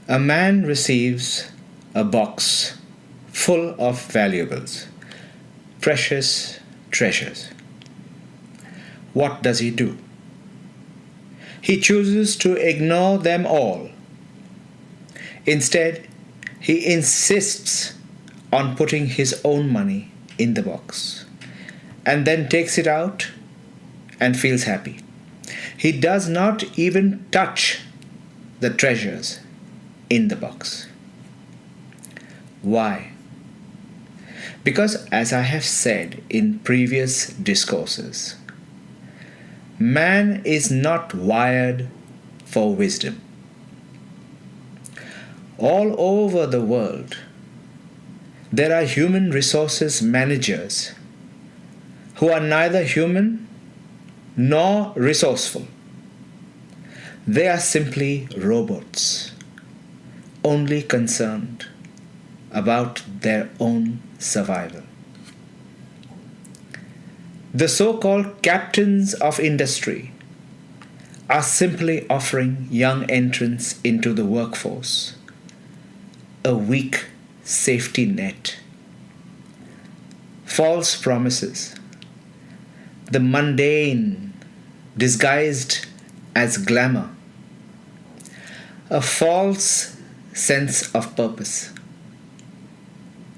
A man receives a box full of valuables, precious treasures. What does he do? He chooses to ignore them all. Instead, he insists on putting his own money in the box and then takes it out and feels happy. He does not even touch the treasures in the box. Why? Because, as I have said in previous discourses, man is not wired for wisdom. All over the world, there are human resources managers who are neither human nor resourceful. They are simply robots, only concerned about their own survival. The so-called captains of industry are simply offering young entrants into the workforce a weak safety net. False promises, the mundane disguised as glamour, a false sense of purpose,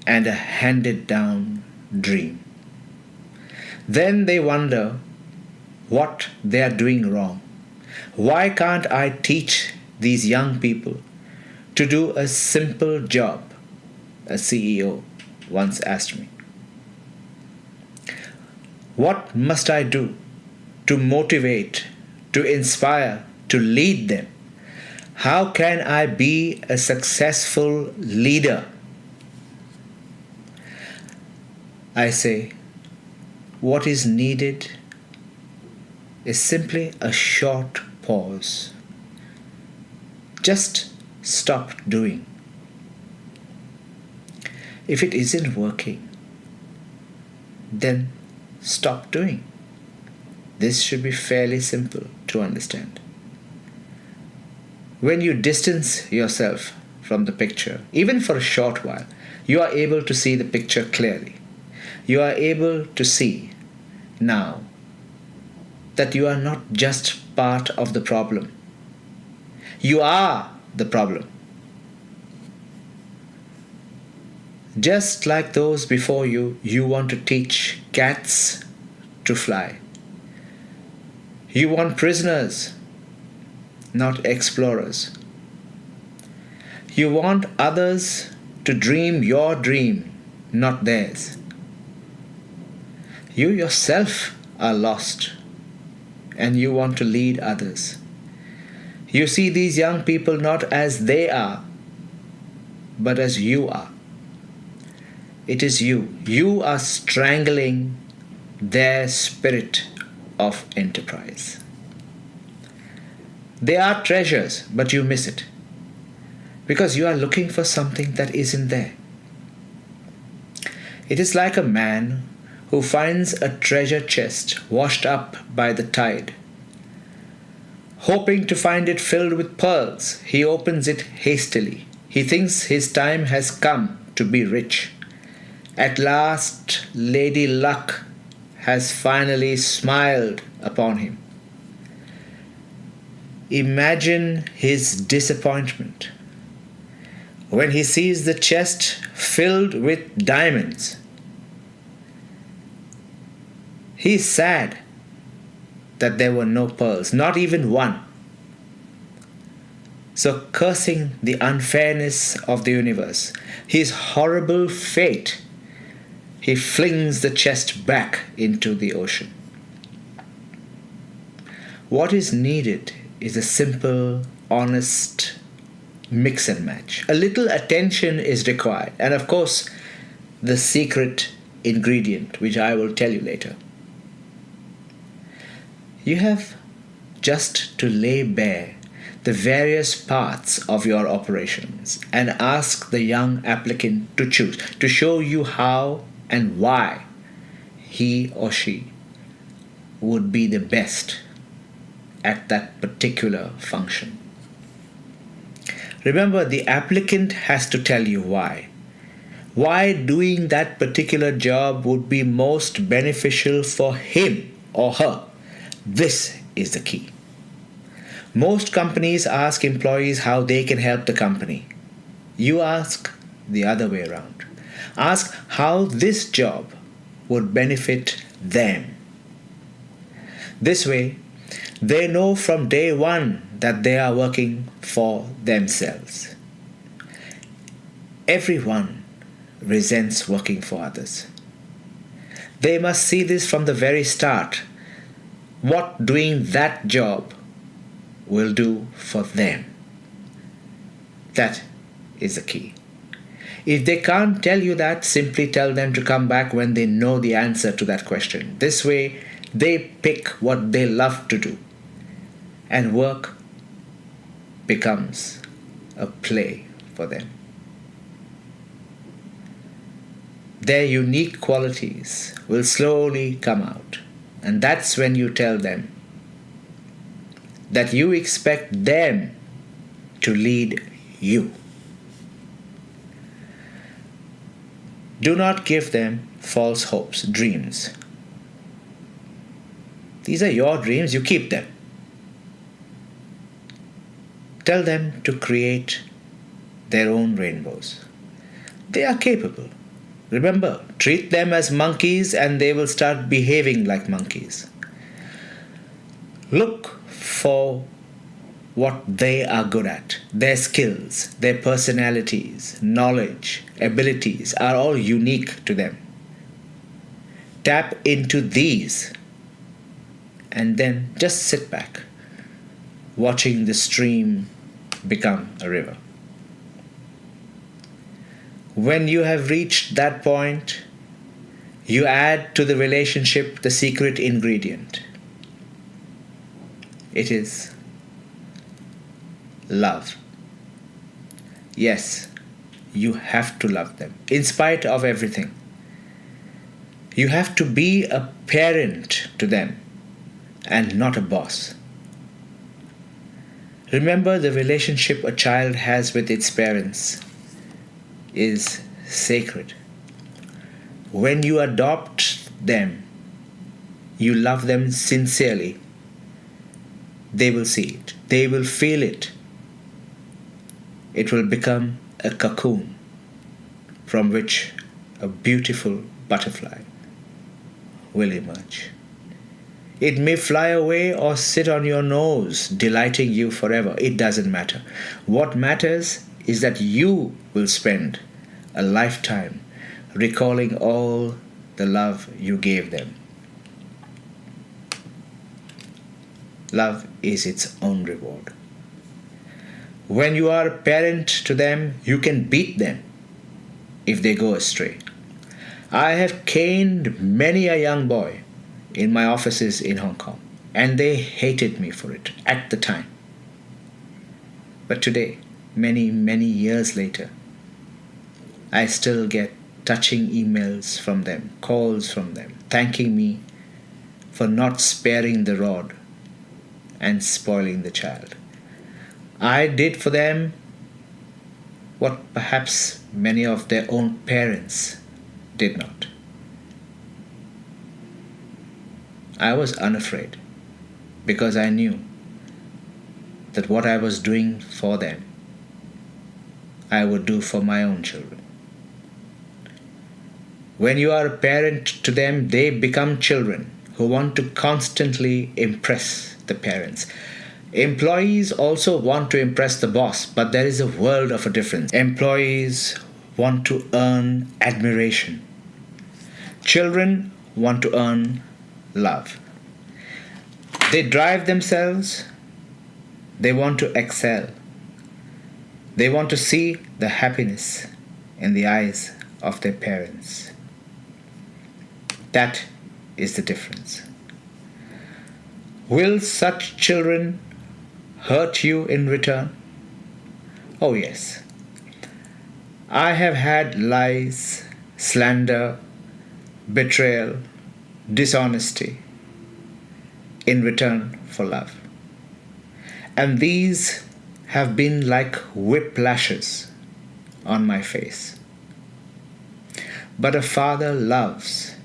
and a handed down dream. Then they wonder what they are doing wrong. Why can't I teach these young people to do a simple job? A CEO once asked me. What must I do to motivate, to inspire, to lead them? How can I be a successful leader? I say, what is needed is simply a short pause. Just stop doing. If it isn't working, then stop doing. This should be fairly simple to understand. When you distance yourself from the picture, even for a short while, you are able to see the picture clearly. You are able to see now that you are not just part of the problem. You are the problem. Just like those before you, you want to teach cats to fly. You want prisoners, not explorers. You want others to dream your dream, not theirs. You yourself are lost, and you want to lead others. You see these young people not as they are, but as you are. It is you. You are strangling their spirit of enterprise. They are treasures, but you miss it because you are looking for something that isn't there. It is like a man who finds a treasure chest washed up by the tide. Hoping to find it filled with pearls, he opens it hastily. He thinks his time has come to be rich. At last, Lady Luck has finally smiled upon him. Imagine his disappointment when he sees the chest filled with diamonds. He is sad that there were no pearls, not even one. So, cursing the unfairness of the universe, his horrible fate, he flings the chest back into the ocean. What is needed is a simple, honest mix and match. A little attention is required, and of course, the secret ingredient, which I will tell you later. You have just to lay bare the various parts of your operations and ask the young applicant to choose, to show you how and why he or she would be the best at that particular function. Remember, the applicant has to tell you why. Why doing that particular job would be most beneficial for him or her. This is the key. Most companies ask employees how they can help the company. You ask the other way around. Ask how this job would benefit them. This way, they know from day one that they are working for themselves. Everyone resents working for others. They must see this from the very start, what doing that job will do for them. That is the key. If they can't tell you that, simply tell them to come back when they know the answer to that question. This way, they pick what they love to do, and work becomes a play for them. Their unique qualities will slowly come out, and that's when you tell them that you expect them to lead you. Do not give them false hopes, dreams. These are your dreams, you keep them. Tell them to create their own rainbows. They are capable. Remember, treat them as monkeys and they will start behaving like monkeys. Look for what they are good at. Their skills, their personalities, knowledge, abilities are all unique to them. Tap into these and then just sit back, watching the stream become a river. When you have reached that point, you add to the relationship the secret ingredient. It is love. Yes, you have to love them in spite of everything. You have to be a parent to them and not a boss. Remember, the relationship a child has with its parents is sacred. When you adopt them, you love them sincerely. They will see it. They will feel it. It will become a cocoon from which a beautiful butterfly will emerge. It may fly away or sit on your nose, delighting you forever. It doesn't matter. What matters is that you will spend a lifetime recalling all the love you gave them. Love is its own reward. When you are a parent to them, you can beat them if they go astray. I have caned many a young boy in my offices in Hong Kong, and they hated me for it at the time. But today, many, many years later, I still get touching emails from them, calls from them, thanking me for not sparing the rod and spoiling the child. I did for them what perhaps many of their own parents did not. I was unafraid because I knew that what I was doing for them, I would do for my own children. When you are a parent to them, they become children who want to constantly impress the parents. Employees also want to impress the boss, but there is a world of a difference. Employees want to earn admiration. Children want to earn love. They drive themselves. They want to excel. They want to see the happiness in the eyes of their parents. That is the difference. Will such children hurt you in return? Oh yes. I have had lies, slander, betrayal, dishonesty in return for love. And these have been like whiplashes on my face. But a father loves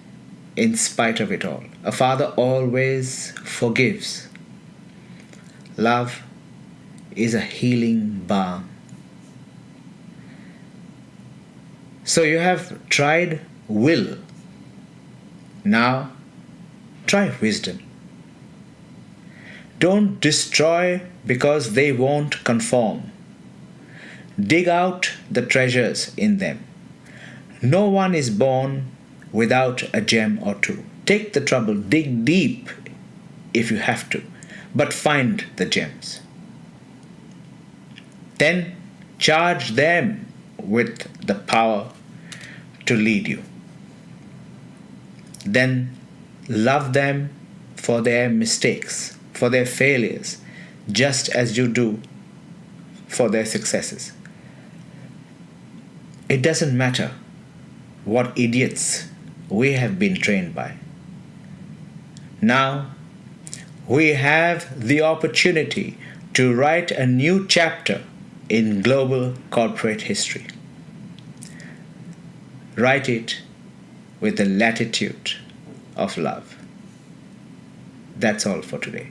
in spite of it all. A father always forgives. Love is a healing balm. So you have tried will. Now try wisdom. Don't destroy because they won't conform. Dig out the treasures in them. No one is born without a gem or two. Take the trouble, dig deep if you have to, but find the gems. Then charge them with the power to lead you. Then love them for their mistakes, for their failures, just as you do for their successes. It doesn't matter what idiots we have been trained by. Now we have the opportunity to write a new chapter in global corporate history. Write it with the latitude of love. That's all for today.